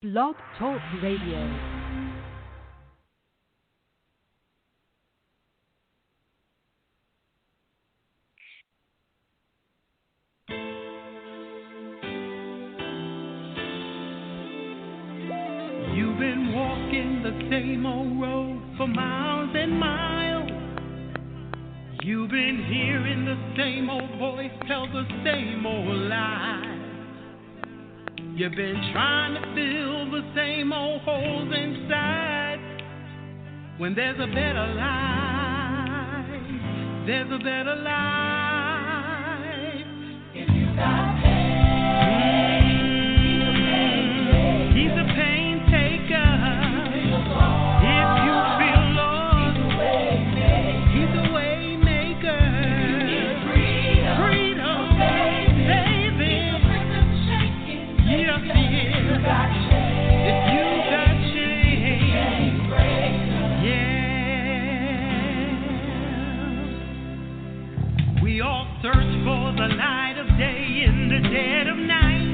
Blog Talk Radio. You've been walking the same old road for miles and miles. You've been hearing the same old voice tell the same old lies. You've been trying to fill the same old holes inside. When there's a better life, there's a better life. If you got He's a pain taker. If you feel lost, He's a way maker. Freedom, saving. Yes, He is. If you got change, yeah. We all search for the light of day in the dead of night.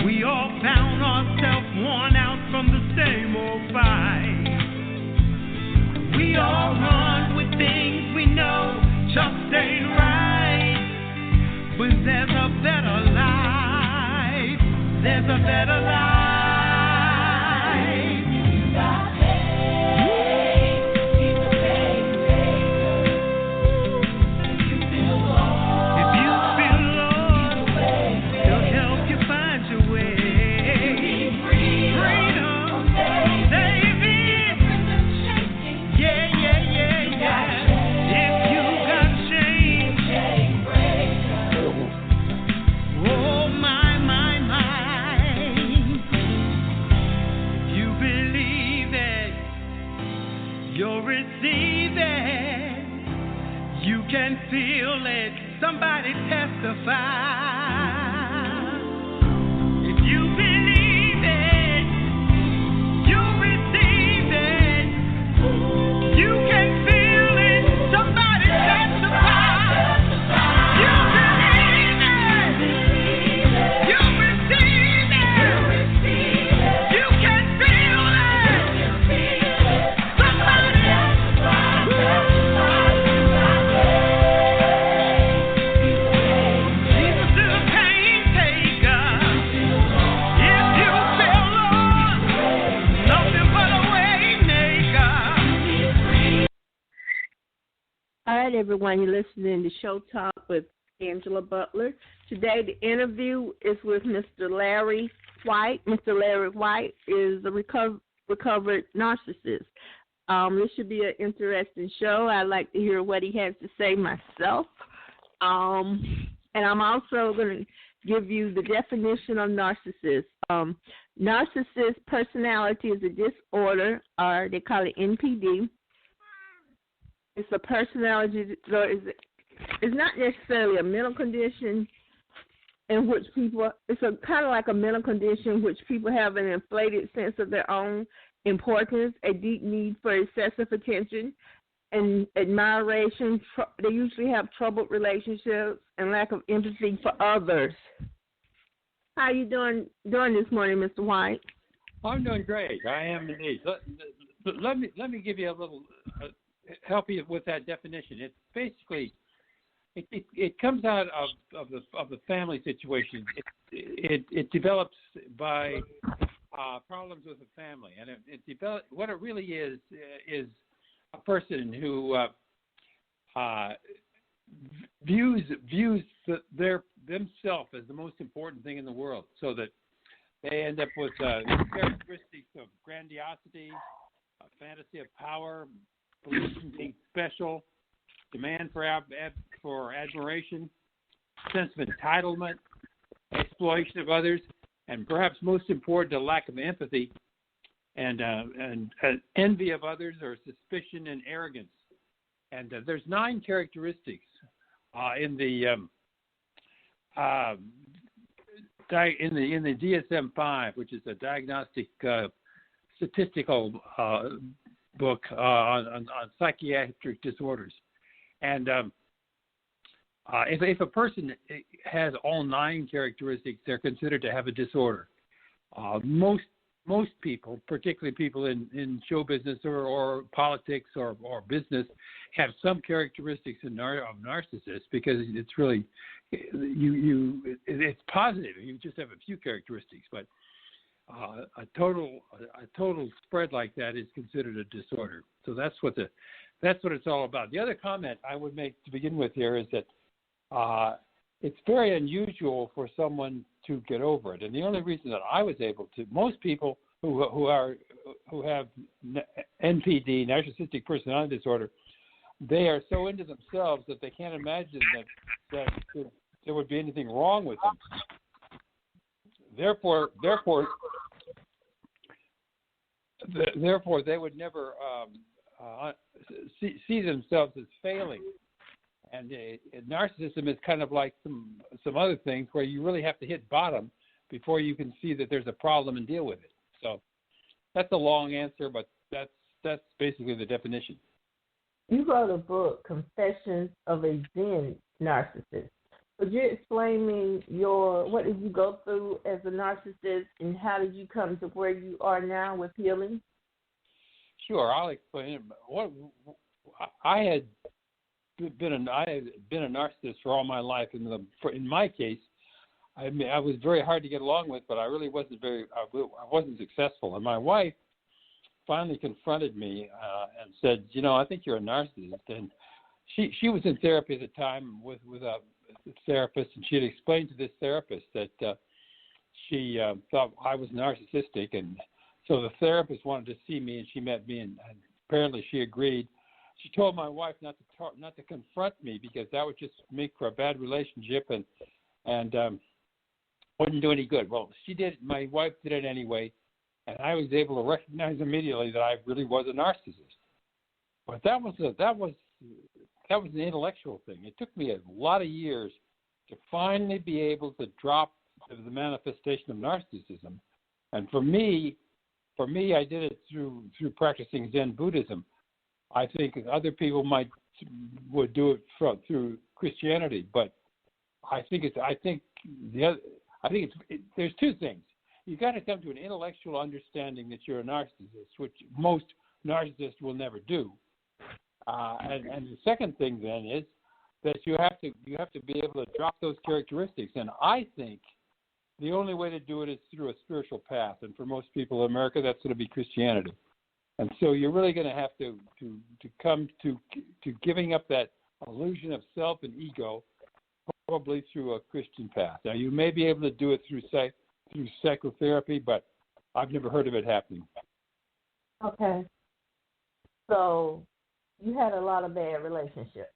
We all found ourselves worn out from the same old fight. We all run with things we know just ain't right. But there's a better life. There's a better life. Can feel it. Somebody testify. If you believe it, you receive it. You can feel it. Somebody testify. You believe it. You receive it. You can feel it. Somebody testify. All right, everyone, you're listening to Show Talk with Angela Butler. Today, the interview is with Mr. Larry White. Mr. Larry White is a recovered narcissist. This should be an interesting show. I'd like to hear what he has to say myself. And I'm also going to give you the definition of narcissist. Narcissist personality is a disorder, or they call it NPD. It's a personality, so it's not necessarily a mental condition in which people, it's a kind of like a mental condition in which people have an inflated sense of their own importance, a deep need for excessive attention and admiration. They usually have troubled relationships and lack of empathy for others. How are you doing this morning, Mr. White? I'm doing great. I am indeed. Let me give you a little help you with that definition. It's basically it comes out of the family situation. It develops by problems with the family, and it develops. What it really is a person who views themselves as the most important thing in the world, so that they end up with characteristics of grandiosity, a fantasy of power, belief in being special, demand for admiration, sense of entitlement, exploitation of others, and perhaps most important, a lack of empathy and envy of others, or suspicion and arrogance. And there's 9 characteristics in the DSM-5, which is a diagnostic statistical book on psychiatric disorders. And if a person has all 9 characteristics, they're considered to have a disorder. Most people, particularly people in show business or politics or business, have some characteristics of narcissists because it's really it's positive. You just have a few characteristics, but a total spread like that is considered a disorder. So that's what it's all about. The other comment I would make to begin with here is that it's very unusual for someone to get over it, and the only reason that I was able to, most people who have NPD, narcissistic personality disorder, they are so into themselves that they can't imagine that there would be anything wrong with them. Therefore, they would never see themselves as failing. And narcissism is kind of like some other things where you really have to hit bottom before you can see that there's a problem and deal with it. So that's a long answer, but that's basically the definition. You wrote a book, Confessions of a Zen Narcissist. Would you explain me what did you go through as a narcissist, and how did you come to where you are now with healing? Sure, I'll explain. I had been a narcissist for all my life. In my case, I was very hard to get along with, but I really wasn't I wasn't successful. And my wife finally confronted me and said, I think you're a narcissist. And she was in therapy at the time with a therapist, and she had explained to this therapist that she thought I was narcissistic, and so the therapist wanted to see me, and she met me, and apparently she agreed. She told my wife not to confront me because that would just make for a bad relationship and wouldn't do any good. Well, she did. My wife did it anyway, and I was able to recognize immediately that I really was a narcissist. But that was an intellectual thing. It took me a lot of years to finally be able to drop the manifestation of narcissism. And for me, I did it through practicing Zen Buddhism. I think other people would do it through Christianity, but there's two things. You got to come to an intellectual understanding that you're a narcissist, which most narcissists will never do. And the second thing then is that you have to be able to drop those characteristics. And I think the only way to do it is through a spiritual path. And for most people in America, that's going to be Christianity. And so you're really going to have to come to giving up that illusion of self and ego, probably through a Christian path. Now, you may be able to do it through psychotherapy, but I've never heard of it happening. Okay. So you had a lot of bad relationships.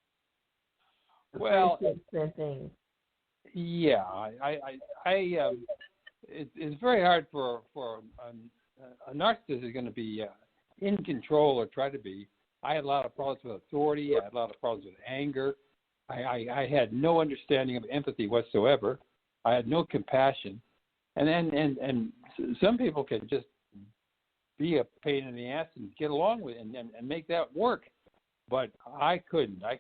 Well, and things. Yeah, it's very hard for a narcissist is going to be in control or try to be. I had a lot of problems with authority. I had a lot of problems with anger. I had no understanding of empathy whatsoever. I had no compassion, and some people can just be a pain in the ass and get along with it and make that work. But I couldn't. I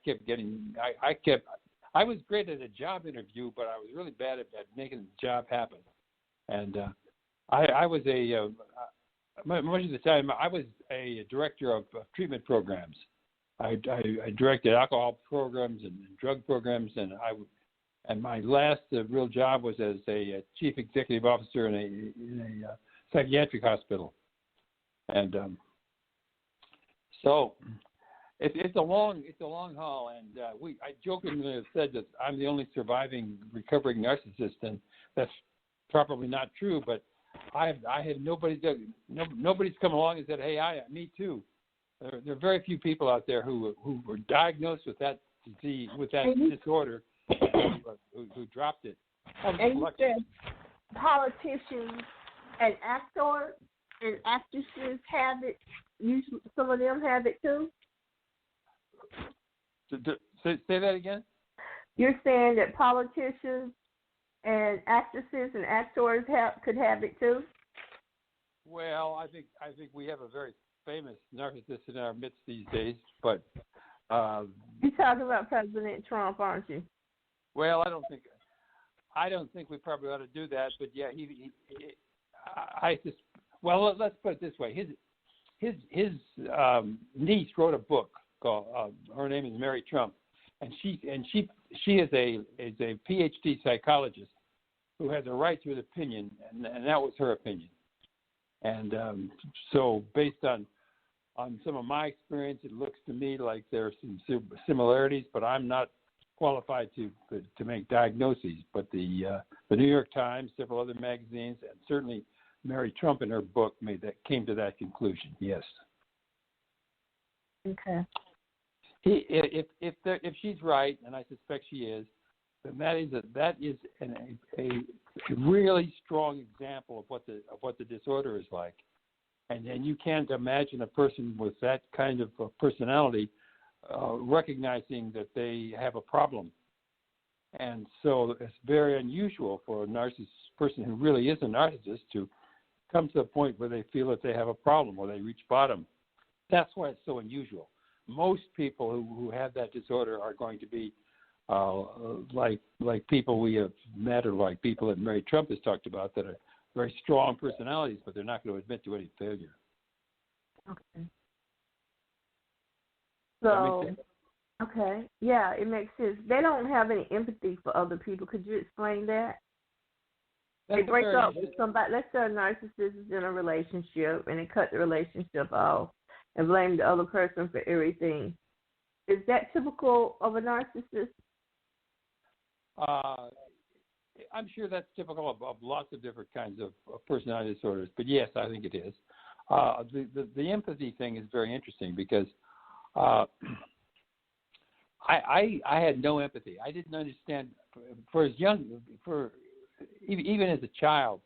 was great at a job interview, but I was really bad at making the job happen. And I was much of the time, I was a director of treatment programs. I directed alcohol programs and drug programs, and my last real job was as a chief executive officer in a psychiatric hospital. And so it's a long haul, and I jokingly have said that I'm the only surviving recovering narcissist, and that's probably not true. But I have nobody's come along and said, "Hey, me too." There are very few people out there who were diagnosed with that disease, with that disorder, who dropped it. And you said politicians and actors and actresses have it. Some of them have it too. Say that again. You're saying that politicians and actresses and actors could have it too? Well, I think we have a very famous narcissist in our midst these days, but you're talking about President Trump, aren't you? Well, I don't think we probably ought to do that, but yeah, well, let's put it this way. His niece wrote a book called. Her name is Mary Trump, and she is a PhD psychologist who has a right to an opinion, and that was her opinion. And so, based on some of my experience, it looks to me like there are some similarities, but I'm not qualified to make diagnoses. But the New York Times, several other magazines, and certainly Mary Trump in her book came to that conclusion. Yes. Okay. If she's right, and I suspect she is, then that is a really strong example of what the disorder is like, and you can't imagine a person with that kind of personality recognizing that they have a problem. And so it's very unusual for a person who really is a narcissist to come to the point where they feel that they have a problem or they reach bottom. That's why it's so unusual. Most people who have that disorder are going to be like people we have met, or like people that Mary Trump has talked about, that are very strong personalities, but they're not going to admit to any failure. Okay. So, okay, yeah, it makes sense. They don't have any empathy for other people. Could you explain that? They break up with somebody. Let's say a narcissist is in a relationship and they cut the relationship off and blame the other person for everything. Is that typical of a narcissist? I'm sure that's typical of lots of different kinds of personality disorders, but yes, I think it is. The empathy thing is very interesting because I had no empathy. I didn't understand even as a child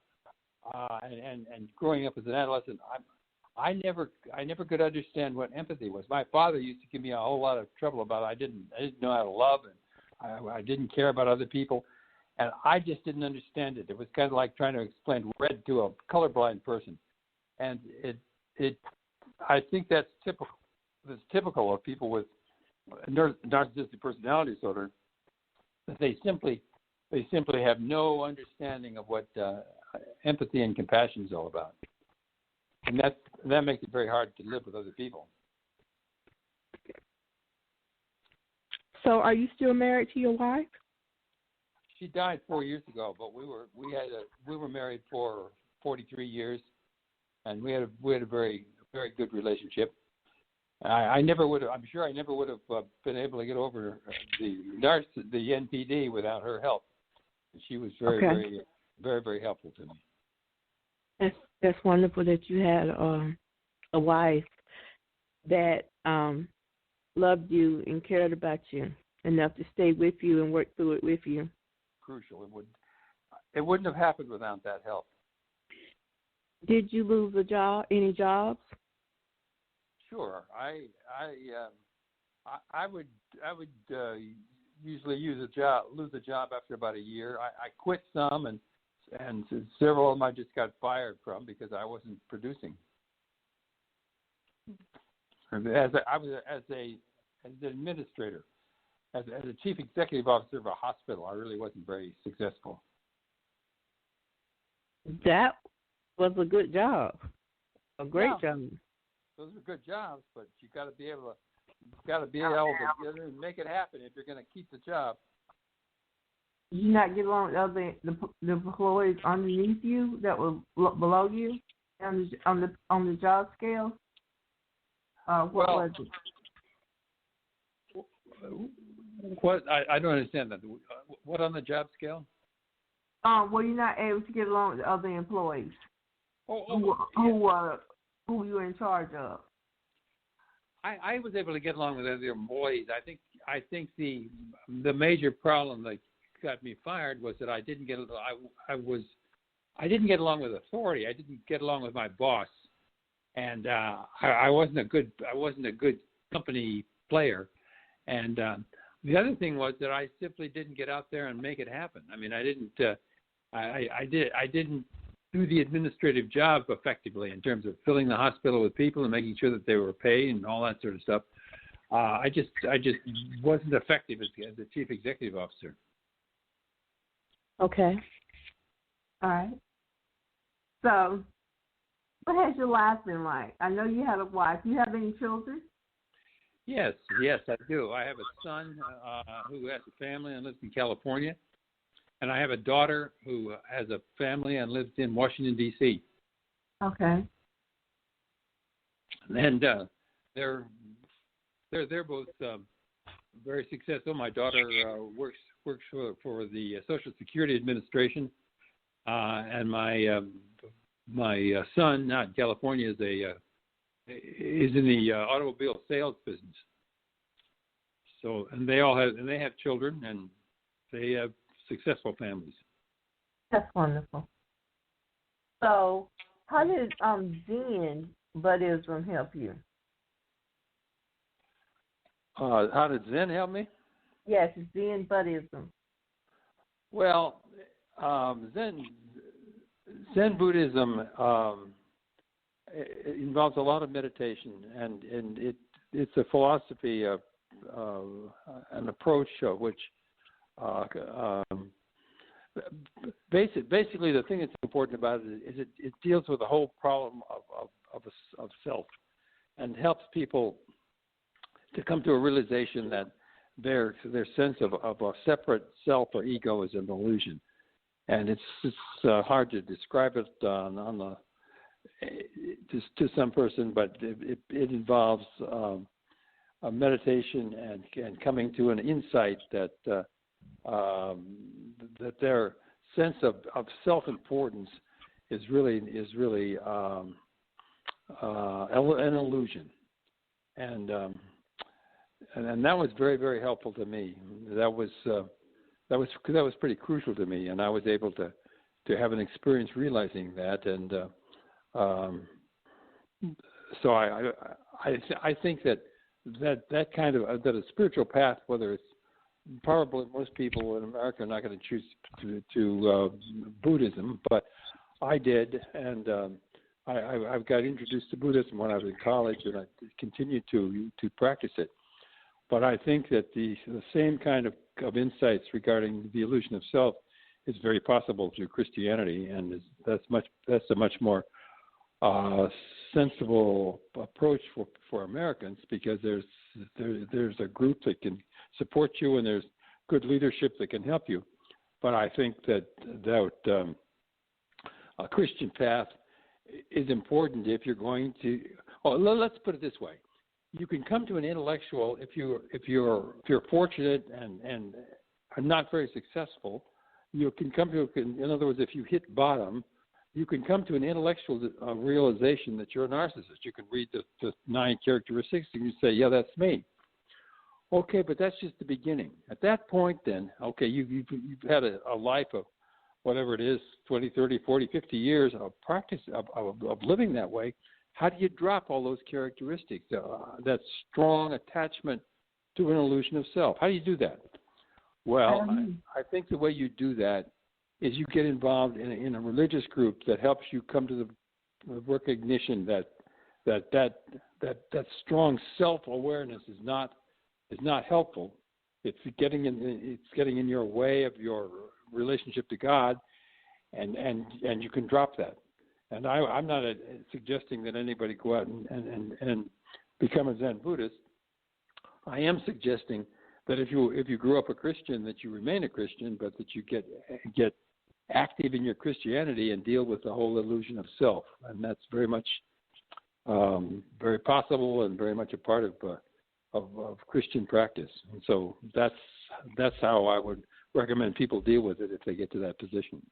and growing up as an adolescent. I never could understand what empathy was. My father used to give me a whole lot of trouble about it. I didn't know how to love, and I didn't care about other people, and I just didn't understand it. It was kind of like trying to explain red to a colorblind person, and I think that's typical. It's typical of people with narcissistic personality disorder, that they simply have no understanding of what empathy and compassion is all about. And that makes it very hard to live with other people. So, are you still married to your wife? She died 4 years ago, but we were married for 43 years, and we had a very, very good relationship. I never would have. I'm sure I never would have been able to get over the NPD without her help. She was very, very, very, very helpful to me. That's wonderful that you had a wife that loved you and cared about you enough to stay with you and work through it with you. Crucial. It wouldn't have happened without that help. Did you lose a job? Any jobs? Sure. I would usually lose a job after about a year. I quit some, and several of them I just got fired from because I wasn't producing. I was as an administrator, as a chief executive officer of a hospital, I really wasn't very successful. That was a good job, a great job. Those are good jobs, but you got to be able to get in and make it happen if you're going to keep the job. Did you not get along with the employees underneath you that were below you on the job scale? What was it? What I don't understand that. What on the job scale? Were you not able to get along with the other employees? Who you were in charge of? I was able to get along with other employees. I think the major problem that got me fired was that I didn't get along with authority. I didn't get along with my boss, and I wasn't a good company player. And the other thing was that I simply didn't get out there and make it happen. I mean, I didn't do the administrative job effectively in terms of filling the hospital with people and making sure that they were paid and all that sort of stuff. I just wasn't effective as the chief executive officer. Okay. All right. So What has your life been like? I know you had a wife. Do you have any children? Yes, I do. I have a son who has a family and lives in California, and I have a daughter who has a family and lives in Washington, D.C. Okay. And they're both very successful. My daughter works for the Social Security Administration, and my son, not in California, is in the automobile sales business. So, and they have children, and they have successful families. That's wonderful. So, how did Zen Buddhism help you? How did Zen help me? Yes, Zen Buddhism. Well, Zen Buddhism it involves a lot of meditation, and it's a philosophy of an approach of which basically the thing that's important about it is it deals with the whole problem of self, and helps people to come to a realization that their sense of a separate self or ego is an illusion. And it's hard to describe it to some person, but it involves a meditation and coming to an insight that that their sense of self-importance is really an illusion, and that was very, very helpful to me. That was pretty crucial to me, and I was able to have an experience realizing that, and so I think that kind of that a spiritual path, whether it's probably most people in America are not going to choose to Buddhism, but I did, and I've got introduced to Buddhism when I was in college, and I continued to practice it. But I think that the same kind of insights regarding the illusion of self is very possible through Christianity, and that's a much more sensible approach for Americans, because there's a group that can support you, and there's good leadership that can help you. But I think that a Christian path is important if you're going to. Oh, let's put it this way: you can come to an intellectual if you're fortunate and are not very successful. You can come to, in other words, if you hit bottom, you can come to an intellectual realization that you're a narcissist. You can read the 9 characteristics and you say, yeah, that's me. Okay, but that's just the beginning. At that point, then, okay, you've had a life of whatever it is, 20, 30, 40, 50 years of practice of living that way. How do you drop all those characteristics, that strong attachment to an illusion of self? How do you do that? Well, I think the way you do that is you get involved in a religious group that helps you come to the recognition that strong self-awareness is not helpful. It's getting in your way of your relationship to God, and you can drop that. And I'm not suggesting that anybody go out and become a Zen Buddhist. I am suggesting that if you grew up a Christian, that you remain a Christian, but that you get active in your Christianity and deal with the whole illusion of self, and that's very much very possible and very much a part of Christian practice. And so that's how I would recommend people deal with it if they get to that position.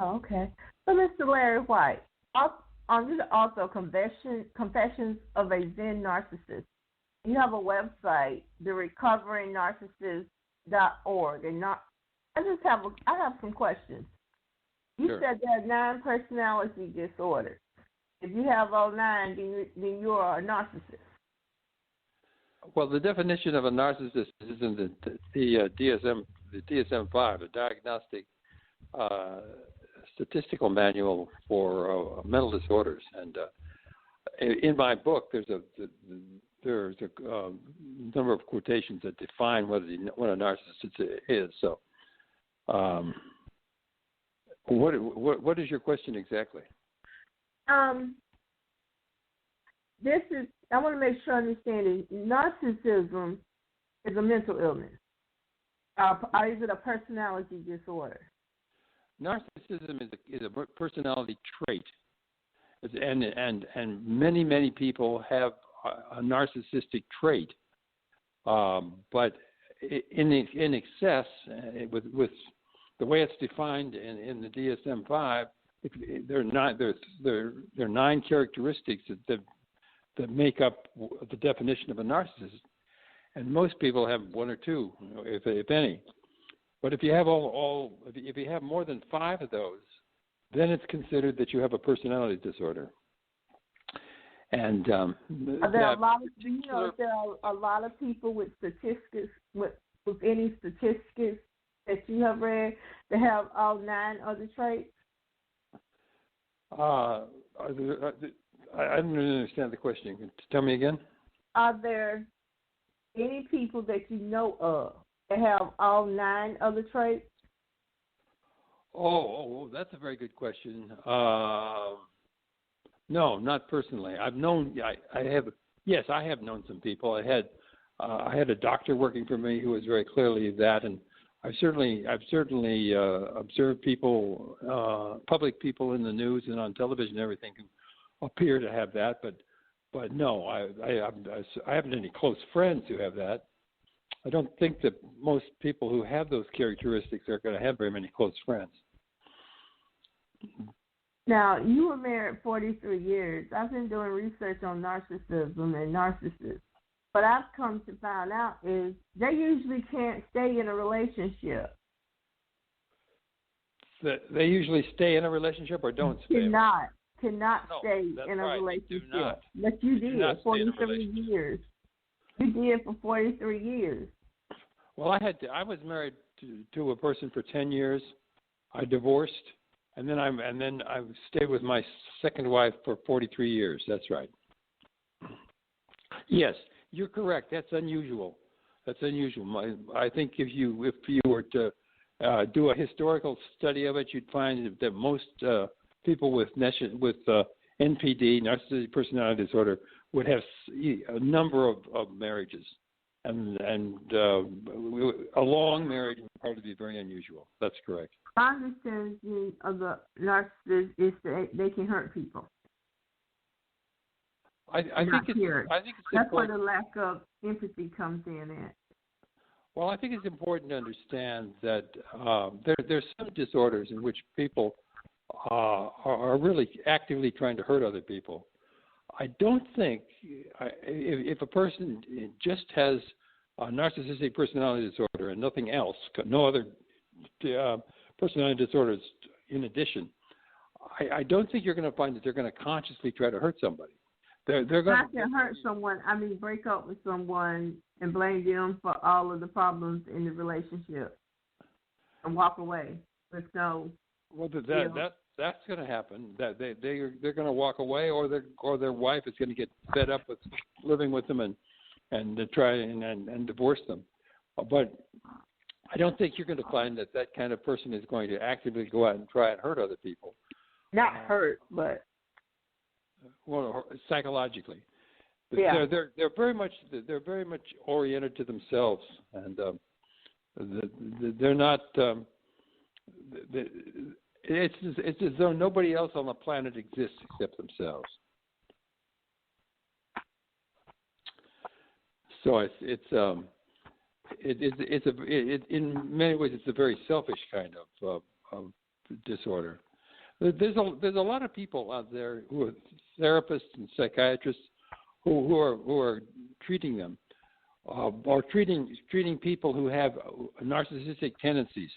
Oh, okay. So, Mr. Larry White, also Confessions of a Zen Narcissist. You have a website, therecoveringnarcissist.org, and I have some questions. You Sure. said there are 9 personality disorders. If you have all 9, then you are a narcissist. Well, the definition of a narcissist is in the DSM-5, the Diagnostic Statistical Manual for Mental Disorders, and in my book, there's a number of quotations that define what a narcissist is. So, what is your question exactly? This is, I want to make sure I understand it. Narcissism is a mental illness. Or is it a personality disorder? Narcissism is a personality trait, and many people have a narcissistic trait, but in excess, with the way it's defined in the DSM-5, there are 9 characteristics that make up the definition of a narcissist, and most people have 1 or 2, if any. But if you have if you have more than 5 of those, then it's considered that you have a personality disorder. And are there a lot of, if there are a lot of people with statistics with any statistics that you have read that have all 9 other traits? I don't really understand the question. Can you tell me again? Are there any people that you know of that have all 9 other traits? Oh, that's a very good question. No, not personally. I've known. I have known some people. I had a doctor working for me who was very clearly that, and I've certainly observed people, public people in the news and on television and everything who appear to have that, but no, I haven't any close friends who have that. I don't think that most people who have those characteristics are going to have very many close friends. Now, you were married 43 years. I've been doing research on narcissism and narcissists. What I've come to find out is they usually can't stay in a relationship. They usually stay in a relationship or don't stay? Cannot stay in a relationship. But you did 43 years. You did for 43 years. Well, I was married to a person for 10 years. I divorced, and then I stayed with my second wife for 43 years. That's right. Yes, you're correct. That's unusual. I think if you were to do a historical study of it, you'd find that most people with NPD, narcissistic personality disorder, would have a number of marriages, and a long marriage would probably be very unusual. That's correct. My understanding of the narcissist is that they can hurt people. I think it's that's where the lack of empathy comes in at. Well, I think it's important to understand that there's some disorders in which people are really actively trying to hurt other people. I don't think if a person just has a narcissistic personality disorder and nothing else, no other personality disorders in addition, I don't think you're going to find that they're going to consciously try to hurt somebody. They're going not to hurt someone. I mean, break up with someone and blame them for all of the problems in the relationship and walk away with no. Well, that's going to happen. That they're going to walk away, or their wife is going to get fed up with living with them and try and divorce them. But I don't think you're going to find that kind of person is going to actively go out and try and hurt other people. Not hurt, but psychologically. Yeah. They're very much oriented to themselves, and they're not. It's as though nobody else on the planet exists except themselves. So in many ways it's a very selfish kind of disorder. There's a lot of people out there who are therapists and psychiatrists who are treating them, or treating people who have narcissistic tendencies.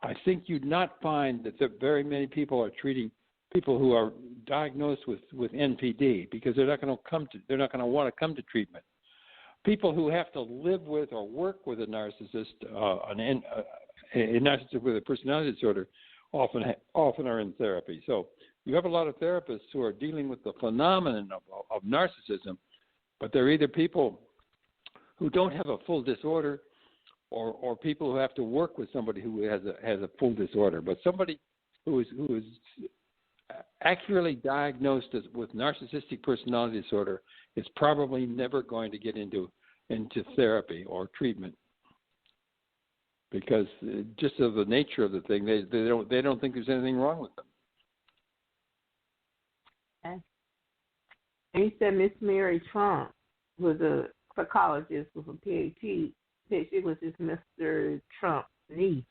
I think you'd not find that very many people are treating people who are diagnosed with NPD, because they're not going to want to come to treatment. People who have to live with or work with a narcissist, a narcissist with a personality disorder, often are in therapy. So you have a lot of therapists who are dealing with the phenomenon of narcissism, but they're either people who don't have a full disorder, or people who have to work with somebody who has a full disorder. But somebody who accurately diagnosed with narcissistic personality disorder is probably never going to get into therapy or treatment, because just of the nature of the thing, they don't think there's anything wrong with them. Okay. And you said Miss Mary Trump was a psychologist with a PhD. She was his Mr. Trump's niece.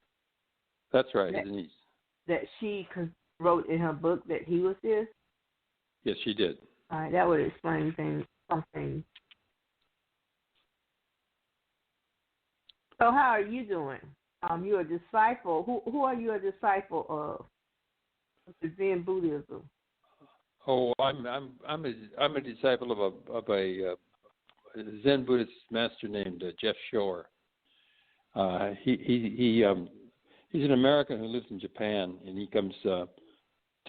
That's right, his niece. That she wrote in her book that he was this? Yes, she did. All right, that would explain something. So how are you doing? You're a disciple. Who are you a disciple of? The Zen Buddhism. Oh, I'm a disciple of a Zen Buddhist master named Jeff Shore. He's an American who lives in Japan, and he comes to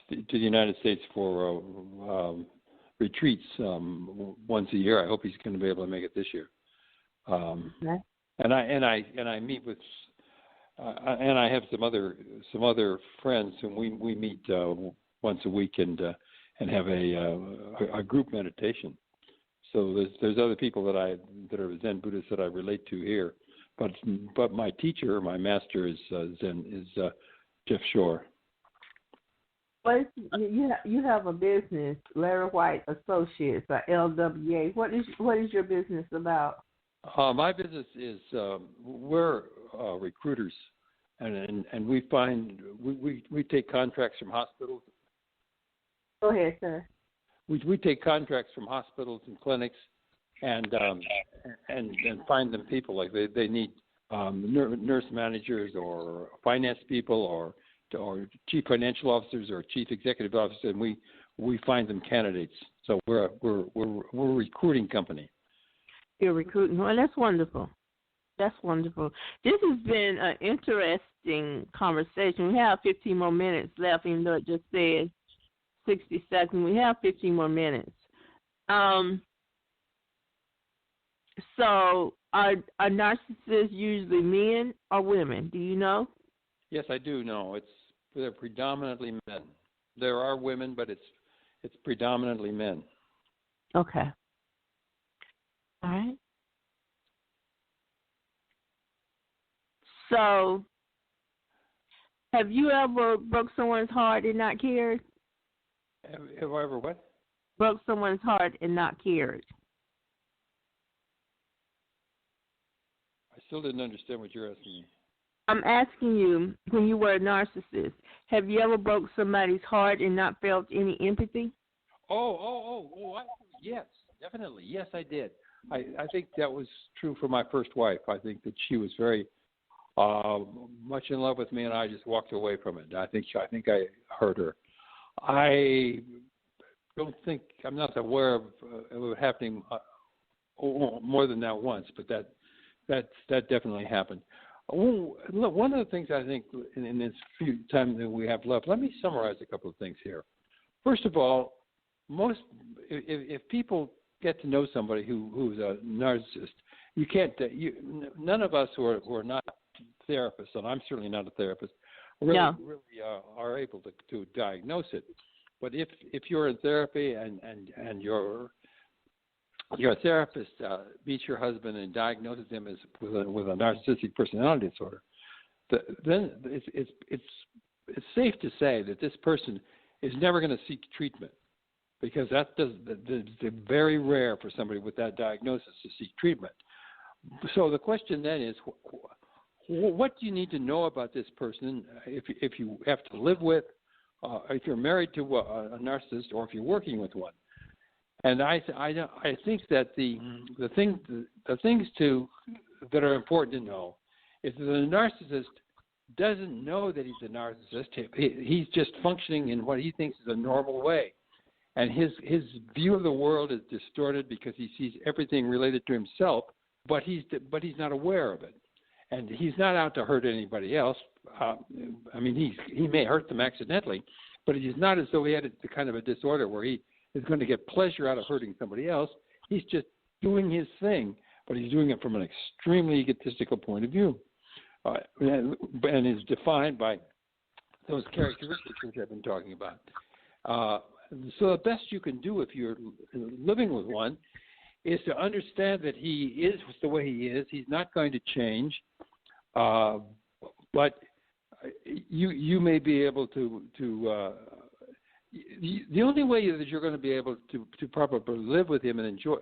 the United States for retreats once a year. I hope he's going to be able to make it this year. Okay. And I meet with, and I have some other friends whom we meet once a week and have a group meditation. So there's other people that are Zen Buddhists that I relate to here, but my teacher, my master is Jeff Shore. Well, you have a business, Larry White Associates, or LWA. What is your business about? My business is we're recruiters, and we take contracts from hospitals. Go ahead, sir. We take contracts from hospitals and clinics, and find them people like they need nurse managers or finance people or chief financial officers or chief executive officers, and we find them candidates. So we're a recruiting company. You're recruiting. Well, that's wonderful. That's wonderful. This has been an interesting conversation. We have 15 more minutes left, even though it just said 60 seconds. We have 15 more minutes. So are narcissists usually men or women? Do you know? Yes, I do know. They're predominantly men. There are women, but it's predominantly men. Okay. All right. So, have you ever broke someone's heart and not cared? Have I ever what? Broke someone's heart and not cared. I still didn't understand what you're asking me. I'm asking you, when you were a narcissist, have you ever broke somebody's heart and not felt any empathy? Yes, definitely. Yes, I did. I think that was true for my first wife. I think that she was very much in love with me, and I just walked away from it. I think I hurt her. I'm not aware of it happening more than that once, but that definitely happened. One of the things I think in this few time that we have left, let me summarize a couple of things here. First of all, if people get to know somebody who's a narcissist, none of us who are not therapists, and I'm certainly not a therapist, really are able to diagnose it. But if you're in therapy and your therapist meets your husband and diagnoses him with a narcissistic personality disorder, then it's safe to say that this person is never going to seek treatment, because it's very rare for somebody with that diagnosis to seek treatment. So the question then is, what do you need to know about this person if you have to live with, if you're married to a narcissist, or if you're working with one? And I think that the things that are important to know is that the narcissist doesn't know that he's a narcissist. He's just functioning in what he thinks is a normal way. And his view of the world is distorted because he sees everything related to himself, but he's not aware of it, and he's not out to hurt anybody else. He may hurt them accidentally, but it is not as though he had the kind of a disorder where he is going to get pleasure out of hurting somebody else. He's just doing his thing, but he's doing it from an extremely egotistical point of view, and is defined by those characteristics which I've been talking about. So the best you can do if you're living with one is to understand that he is the way he is. He's not going to change, but you may be able to the only way that you're going to be able to properly live with him and enjoy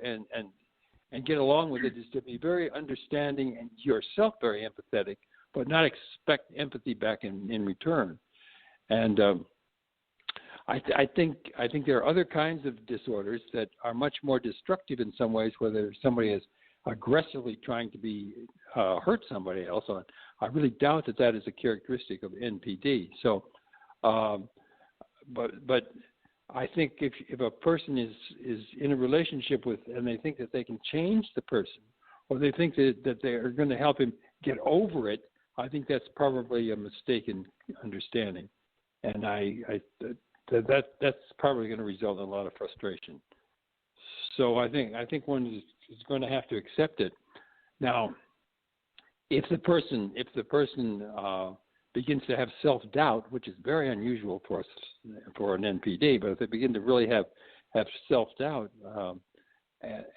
and get along with it is to be very understanding and yourself very empathetic, but not expect empathy back in return. And I think there are other kinds of disorders that are much more destructive in some ways, whether somebody is aggressively trying to hurt somebody else. I really doubt that is a characteristic of NPD. So, but I think if a person is in a relationship with, and they think that they can change the person, or they think that they are going to help him get over it, I think that's probably a mistaken understanding, and that's probably going to result in a lot of frustration. So I think one is going to have to accept it. Now, if the person begins to have self-doubt, which is very unusual for an NPD, but if they begin to really have self-doubt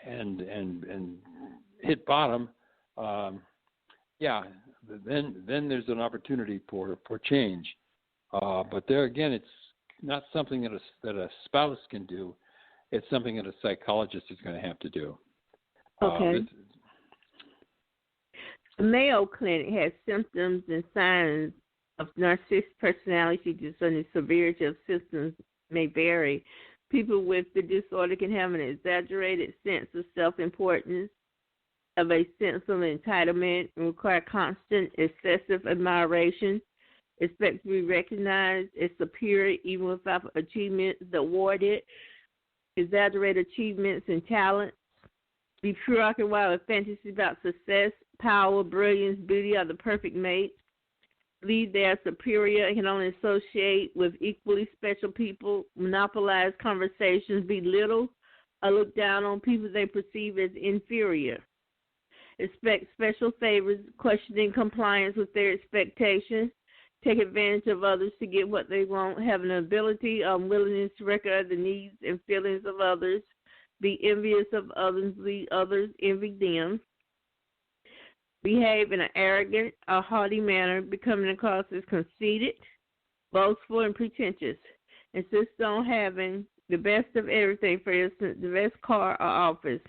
and hit bottom, then there's an opportunity for change. But there again, it's not something that a spouse can do. It's something that a psychologist is going to have to do. Okay. The Mayo Clinic has symptoms and signs of narcissistic personality disorder, and the severity of symptoms may vary. People with the disorder can have an exaggerated sense of self-importance, have a sense of entitlement, and require constant, excessive admiration, expect to be recognized as superior even without achievements awarded, exaggerate achievements and talents, be preoccupied with fantasies about success, power, brilliance, beauty, or the perfect mate, believe they are superior and can only associate with equally special people, monopolize conversations, belittle or look down on people they perceive as inferior, expect special favors, questioning compliance with their expectations, take advantage of others to get what they want, have an ability or willingness to recognize the needs and feelings of others, be envious of others, lead others envy them, behave in an arrogant or haughty manner, becoming across as conceited, boastful, and pretentious, insist on having the best of everything, for instance, the best car or office.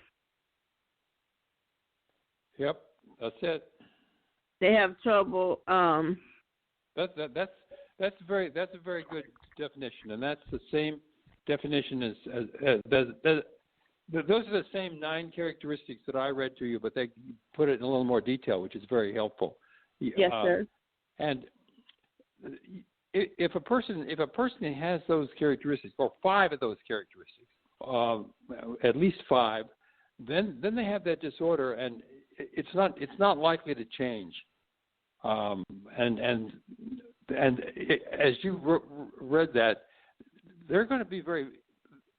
Yep, that's it. They have trouble. That's a very good definition, and that's the same definition as those are the same 9 characteristics that I read to you, but they put it in a little more detail, which is very helpful. Yes, sir. And if a person has those characteristics, or 5 of those characteristics, at least 5, then they have that disorder, and it's not likely to change. And as you read that, they're going to be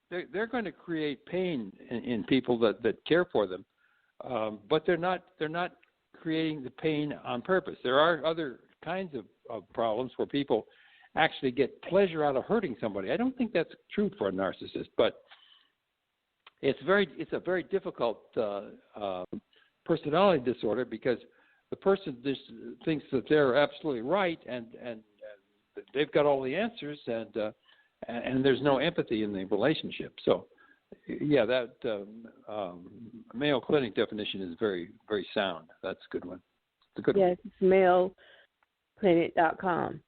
they're going to create pain in people that care for them, but they're not creating the pain on purpose. There are other kinds of problems where people actually get pleasure out of hurting somebody. I don't think that's true for a narcissist, but it's a very difficult personality disorder, because the person just thinks that they're absolutely right and they've got all the answers, and there's no empathy in the relationship. So, yeah, that Mayo Clinic definition is very, very sound. That's a good one. It's a good one. Yes, it's MayoClinic.com.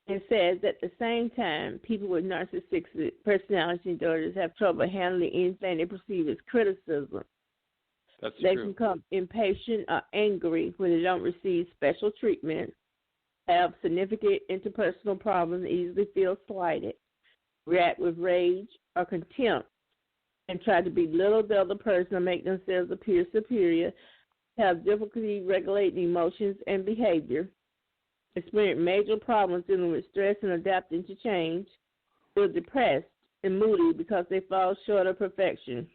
It says at the same time, people with narcissistic personality disorders have trouble handling anything they perceive as criticism. That's they true. can become impatient or angry when they don't receive special treatment, have significant interpersonal problems, easily feel slighted, react with rage or contempt, and try to belittle the other person or make themselves appear superior, have difficulty regulating emotions and behavior, experience major problems dealing with stress and adapting to change, feel depressed and moody because they fall short of perfection,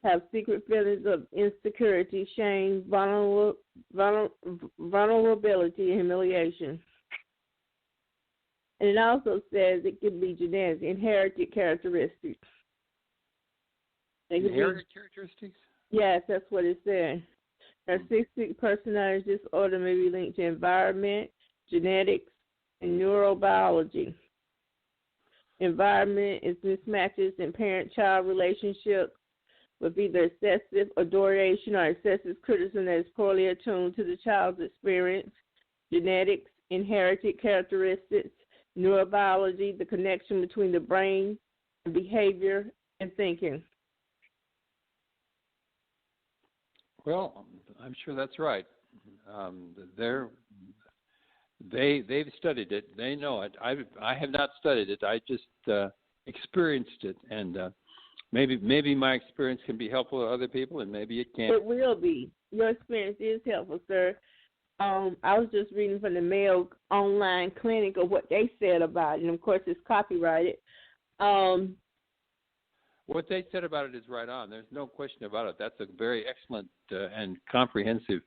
have secret feelings of insecurity, shame, vulnerability, and humiliation. And it also says it can be genetic, inherited characteristics. Inherited characteristics? Yes, that's what it says. Narcissistic personality disorder may be linked to environment, genetics, and neurobiology. Environment is mismatches in parent-child relationships with either excessive adoration or excessive criticism that is poorly attuned to the child's experience. Genetics, inherited characteristics, neurobiology, the connection between the brain and behavior and thinking. Well, I'm sure that's right. They've studied it. They know it. I have not studied it. I just experienced it, and maybe my experience can be helpful to other people, and maybe it can't. It will be. Your experience is helpful, sir. I was just reading from the Mayo online clinic of what they said about it, and of course it's copyrighted. What they said about it is right on. There's no question about it. That's a very excellent and comprehensive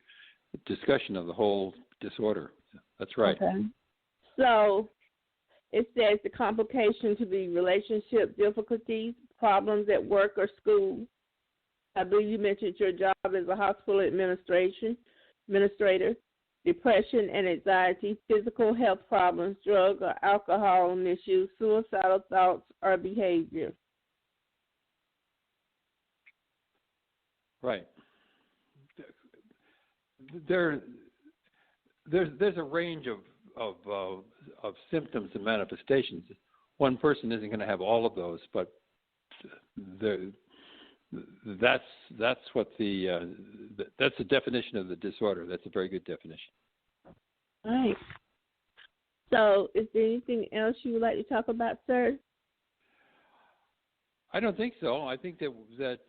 discussion of the whole disorder. That's right. Okay. So it says the complication to be relationship difficulties, problems at work or school. I believe you mentioned your job as a hospital administrator, depression and anxiety, physical health problems, drug or alcohol misuse, suicidal thoughts or behavior. Right. There's a range of symptoms and manifestations. One person isn't going to have all of those, but that's what that's the definition of the disorder. That's a very good definition. All right. So, is there anything else you would like to talk about, sir? I don't think so. I think that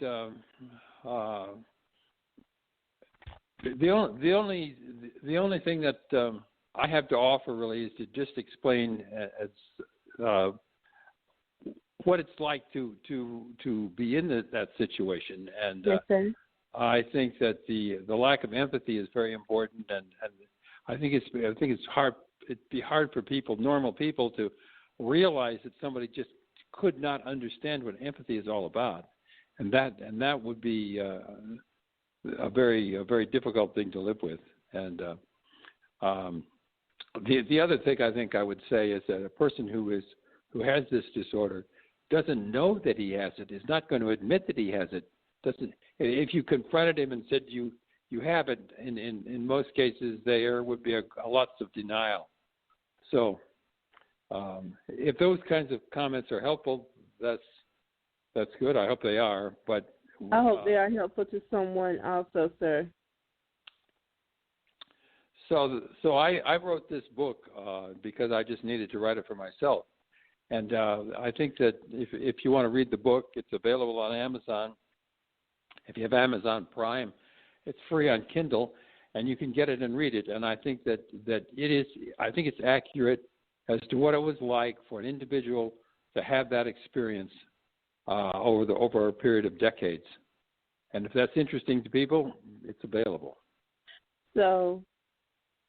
the only thing that I have to offer really is to just explain what it's like to be in that situation, and yes, sir. I think that the lack of empathy is very important, and I think it's hard. It'd be hard for normal people, to realize that somebody just could not understand what empathy is all about, and that would be a very difficult thing to live with. And the other thing I think I would say is that a person who has this disorder doesn't know that he has it, is not going to admit that he has it. If you confronted him and said you have it, in most cases there would be lots of denial. So if those kinds of comments are helpful, that's good. I hope they are. But I hope they are helpful to someone also, sir. So I wrote this book because I just needed to write it for myself. And I think that if you want to read the book, it's available on Amazon. If you have Amazon Prime, it's free on Kindle, and you can get it and read it. And I think that it is. I think it's accurate as to what it was like for an individual to have that experience over a period of decades. And if that's interesting to people, it's available. So,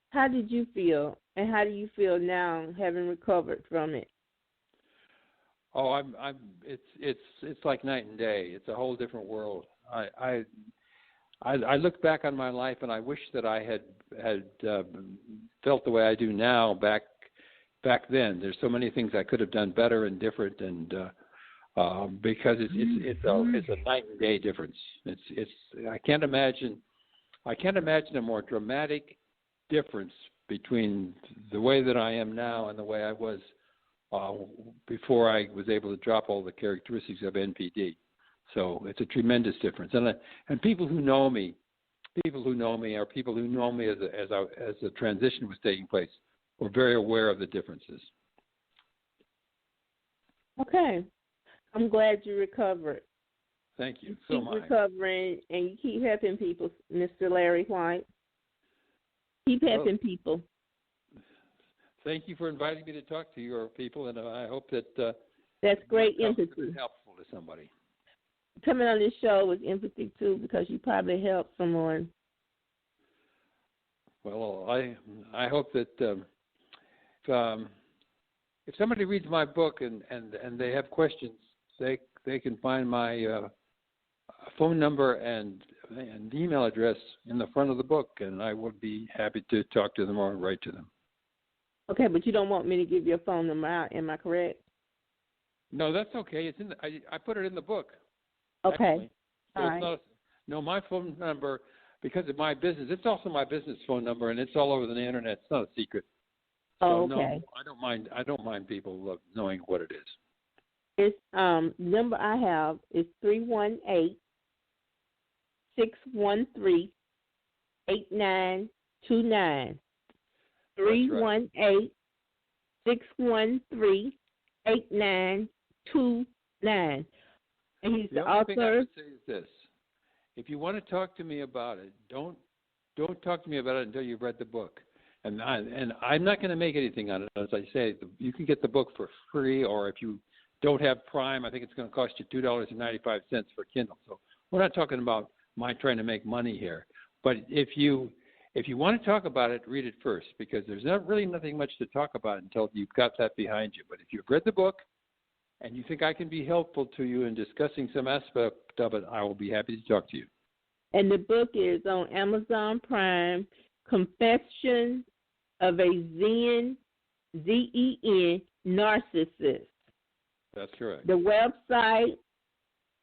how did you feel, and how do you feel now, having recovered from it? Oh, it's like night and day. It's a whole different world. I look back on my life, and I wish that I had felt the way I do now back then. There's so many things I could have done better and different, and because it's a night and day difference. I can't imagine a more dramatic difference between the way that I am now and the way I was before I was able to drop all the characteristics of NPD. So it's a tremendous difference. And people who know me are people who know me as the transition was taking place, were very aware of the differences. Okay. I'm glad you recovered. Thank you. You keep recovering, and you keep helping people, Mr. Larry White. Keep helping people. Thank you for inviting me to talk to your people, and I hope that that's great empathy. Helpful to somebody. Coming on this show was empathy too, because you probably helped someone. Well, I hope that if somebody reads my book and they have questions, they can find my phone number and email address in the front of the book, and I would be happy to talk to them or write to them. Okay, but you don't want me to give your phone number out, am I correct? No, that's okay. It's I put it in the book. Okay. So all it's right. not, no, my phone number, because of my business, it's also my business phone number, and it's all over the internet. It's not a secret. So, Oh, okay. No, I don't mind people knowing what it is. It's number I have is 318-613-8929. 318-613-8929. And he's the only thing I author. would say is this: if you want to talk to me about it, don't talk to me about it until you've read the book. And I'm not going to make anything on it. As I say, you can get the book for free, or if you don't have Prime, I think it's going to cost you $2.95 for Kindle. So we're not talking about my trying to make money here. But if you want to talk about it, read it first, because there's not really nothing much to talk about until you've got that behind you. But if you've read the book and you think I can be helpful to you in discussing some aspect of it, I will be happy to talk to you. And the book is on Amazon Prime, Confessions of a Zen, Z-E-N, Narcissist. That's correct. The website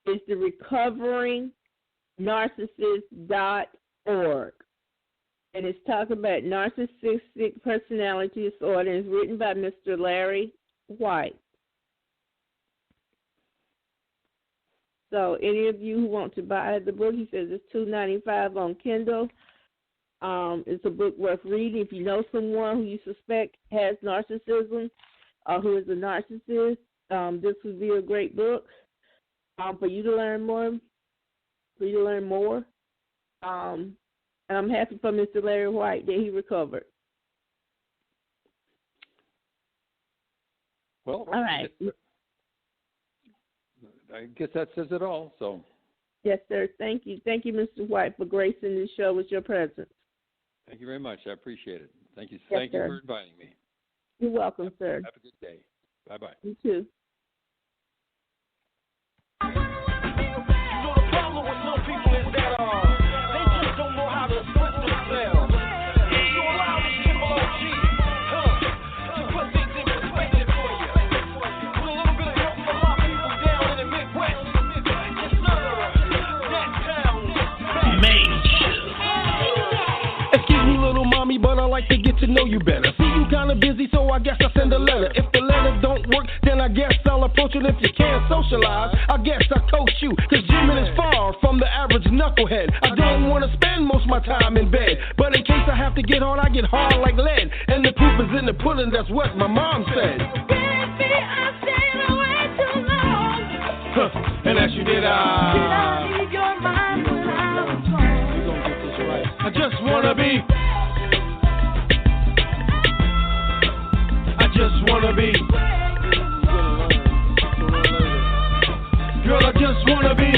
is therecoveringnarcissist.org. And it's talking about narcissistic personality disorder. It's written by Mr. Larry White. So any of you who want to buy the book, he says it's $2.95 on Kindle. It's a book worth reading. If you know someone who you suspect has narcissism or who is a narcissist, this would be a great book for you to learn more. And I'm happy for Mr. Larry White that he recovered. Well, all right. I guess that says it all. So. Yes, sir. Thank you. Thank you, Mr. White, for gracing the show with your presence. Thank you very much. I appreciate it. Thank you. Yes, Thank sir. you for inviting me. You're welcome, sir. Have a good day. Bye-bye. You too. So the problem with some people is that they just don't know how to express themselves. If you allow this triple OG to put things in perspective for you, with a little bit of help from my people down in the Midwest, yes sir, that sounds major. Excuse me, little mommy, but I like to get to know you better. See, you kinda busy, so I guess I send a letter. If the letter don't work, then I guess I'll approach it. If you can't socialize, I guess I coach you. Cause Jimin is far from the average knucklehead. I don't wanna spend most of my time in bed, but in case I have to get hard, I get hard like lead. And the proof is in the pudding, that's what my mom said. Baby, I stayed away too long. And as you did, I need your mind when I was gone. You gonna get this right. I just wanna be. Girl, I just wanna be.